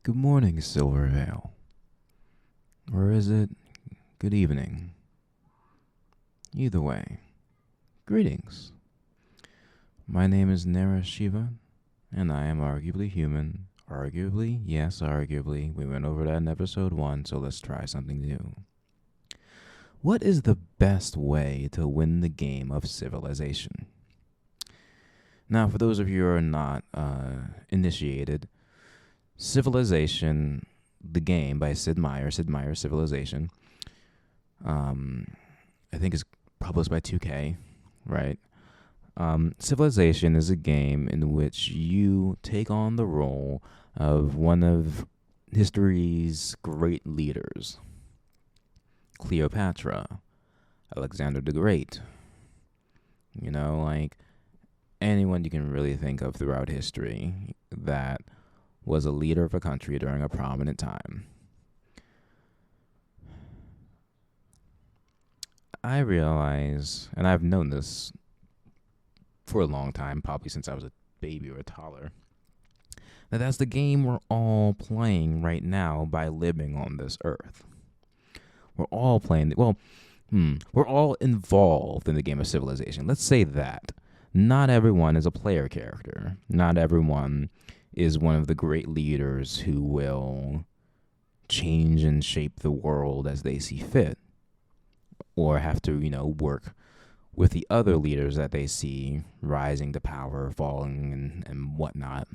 Good morning, Silvervale. Or is it good evening? Either way, greetings. My name is Nara Shiva, and I am arguably human. Arguably? Yes, arguably. We went over that in episode 1, so let's try something new. What is the best way to win the game of civilization? Now, for those of you who are not initiated, Civilization, the game by Sid Meier, Civilization, I think is published by 2K, right? Civilization is a game in which you take on the role of one of history's great leaders. Cleopatra, Alexander the Great. Like anyone you can really think of throughout history that was a leader of a country during a prominent time. I realize, and I've known this for a long time, probably since I was a baby or a toddler, that that's the game we're all playing right now by living on this earth. We're all playing, we're all involved in the game of civilization. Let's say that. Not everyone is a player character. Not everyone is one of the great leaders who will change and shape the world as they see fit, or have to, work with the other leaders that they see rising to power, falling, and whatnot.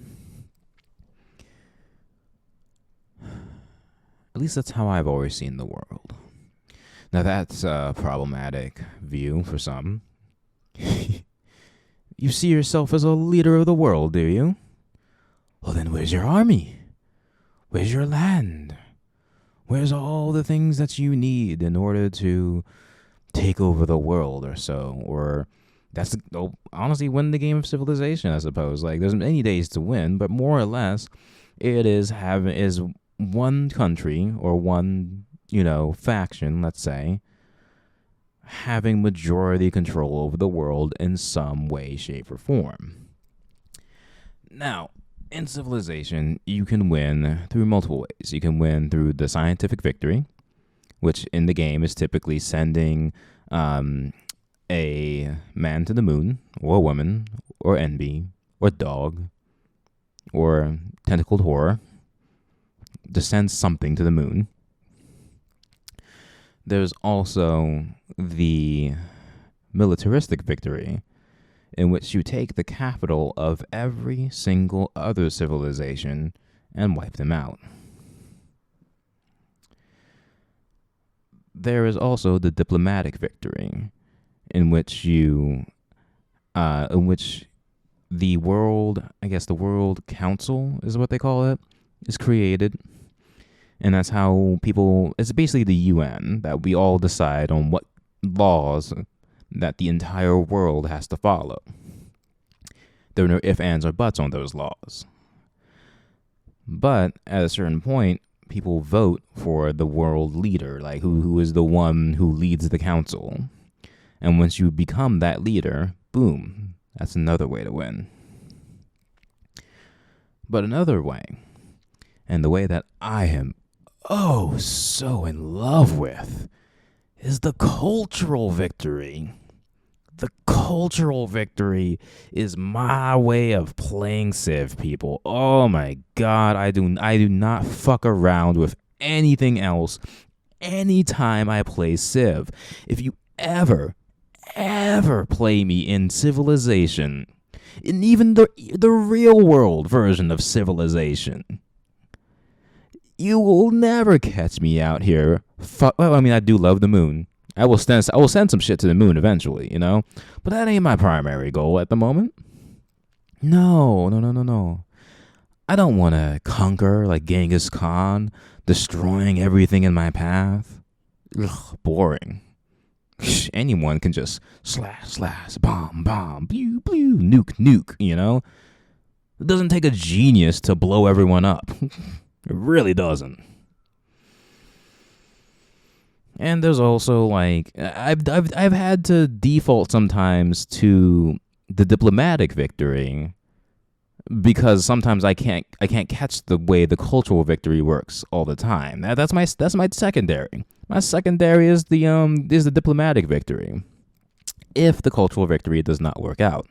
At least that's how I've always seen the world. Now that's a problematic view for some. You see yourself as a leader of the world, do you? Well, then where's your army? Where's your land? Where's all the things that you need in order to take over the world or so? Or honestly, win the game of civilization, I suppose. Like, there's many days to win, but more or less, it is one country or one, faction, let's say, having majority control over the world in some way, shape, or form. Now, in Civilization, you can win through multiple ways. You can win through the scientific victory, which in the game is typically sending a man to the moon, or a woman, or NB, or dog, or tentacled horror, to send something to the moon. There's also the militaristic victory, in which you take the capital of every single other civilization and wipe them out. There is also the diplomatic victory, in which the World Council is what they call it, is created. And that's how it's basically the UN, that we all decide on what laws that the entire world has to follow. There are no ifs, ands, or buts on those laws. But at a certain point, people vote for the world leader, like who is the one who leads the council. And once you become that leader, boom, that's another way to win. But another way, and the way that I am so in love with, is the cultural victory. The cultural victory is my way of playing Civ, people. Oh my god, I do not fuck around with anything else anytime I play Civ. If you ever play me in Civilization, in even the real world version of Civilization, you will never catch me out here. I do love the moon. I will send some shit to the moon eventually, but that ain't my primary goal at the moment. No. I don't want to conquer like Genghis Khan, destroying everything in my path. Ugh, boring. Anyone can just slash, bomb, pew, pew, nuke, It doesn't take a genius to blow everyone up. It really doesn't. And there's also like I've had to default sometimes to the diplomatic victory because sometimes I can't catch the way the cultural victory works all the time. That's my secondary. My secondary is the diplomatic victory, if the cultural victory does not work out.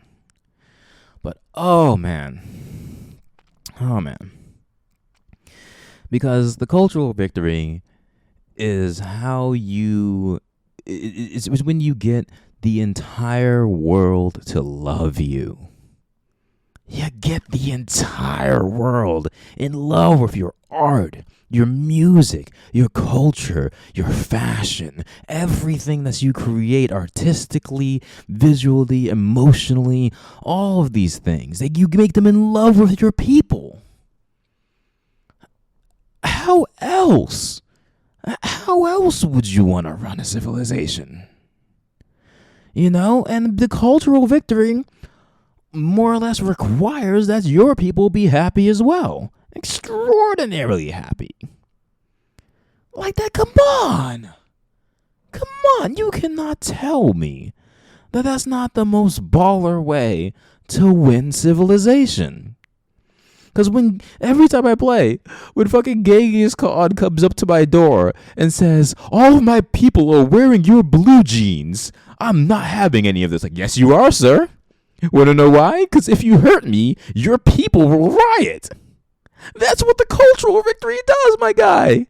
But oh man, because the cultural victory is how it's when you get the entire world to love you. You get the entire world in love with your art, your music, your culture, your fashion, everything that you create artistically, visually, emotionally, all of these things. Like, you make them in love with your people. How else? How else would you want to run a civilization? You know, and the cultural victory more or less requires that your people be happy as well. Extraordinarily happy. Like that, come on. Come on, you cannot tell me that that's not the most baller way to win civilization. Because every time I play, when fucking Genghis Khan comes up to my door and says, all of my people are wearing your blue jeans, I'm not having any of this. Like, yes, you are, sir. Want to know why? Because if you hurt me, your people will riot. That's what the cultural victory does, my guy.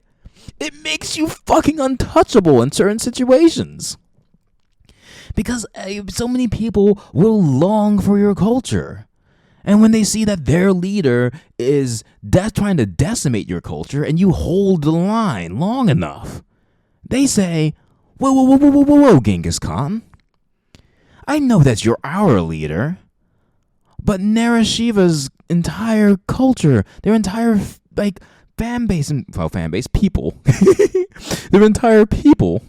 It makes you fucking untouchable in certain situations. Because so many people will long for your culture. And when they see that their leader is trying to decimate your culture and you hold the line long enough, they say, whoa, Genghis Khan. I know that you're our leader, but Narashiva's entire culture, their entire, people, their entire people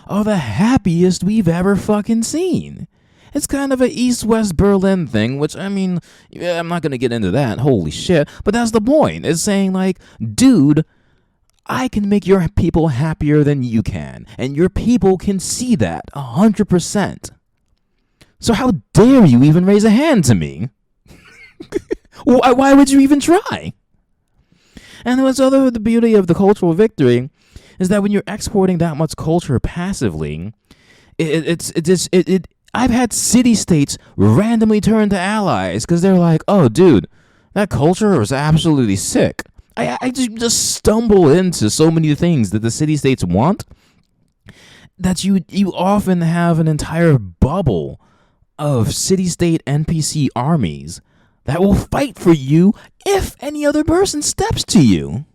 are the happiest we've ever fucking seen. It's kind of an East-West Berlin thing, which, I mean, yeah, I'm not going to get into that. Holy shit. But that's the point. It's saying, like, dude, I can make your people happier than you can. And your people can see that 100%. So how dare you even raise a hand to me? Why would you even try? And what's the beauty of the cultural victory is that when you're exporting that much culture passively, I've had city-states randomly turn to allies because they're like, oh, dude, that culture was absolutely sick. I just stumble into so many things that the city-states want that you often have an entire bubble of city-state NPC armies that will fight for you if any other person steps to you.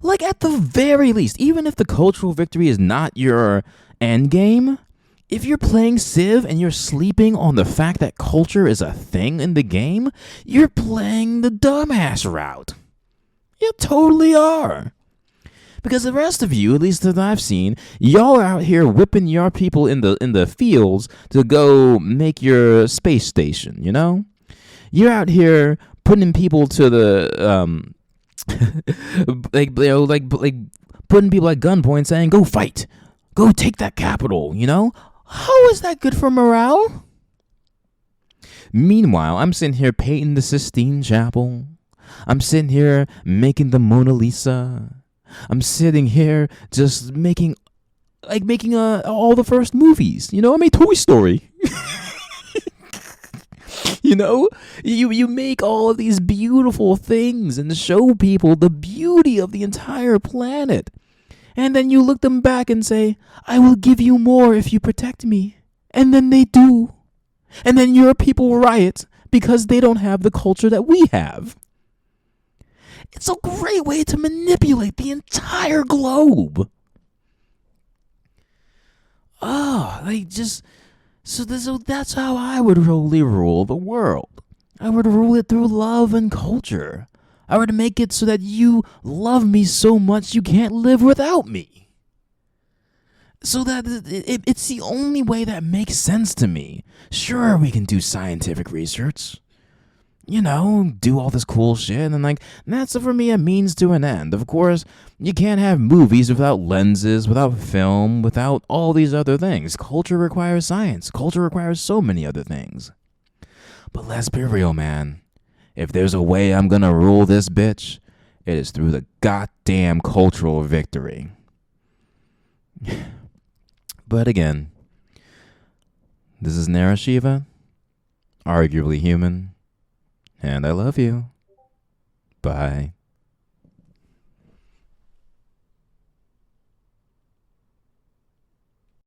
Like, at the very least, even if the cultural victory is not your end game, if you're playing Civ and you're sleeping on the fact that culture is a thing in the game, you're playing the dumbass route. You totally are. Because the rest of you, at least that I've seen, y'all are out here whipping your people in the fields to go make your space station, you know? You're out here putting people to the like putting people at gunpoint saying, go fight. Go take that capital, you know? How is that good for morale? Meanwhile, I'm sitting here painting the Sistine Chapel. I'm sitting here making the Mona Lisa. I'm sitting here just making all the first movies. You know, I made Toy Story. You know, you make all of these beautiful things and show people the beauty of the entire planet. And then you look them back and say, I will give you more if you protect me. And then they do. And then your people riot because they don't have the culture that we have. It's a great way to manipulate the entire globe. So that's how I would really rule the world. I would rule it through love and culture. I would make it so that you love me so much you can't live without me. So that it's the only way that makes sense to me. Sure, we can do scientific research. You know, do all this cool shit, and that's for me a means to an end. Of course, you can't have movies without lenses, without film, without all these other things. Culture requires science. Culture requires so many other things. But let's be real, man. If there's a way I'm gonna rule this bitch, it is through the goddamn cultural victory. But again, this is Narashiva, arguably human, and I love you. Bye.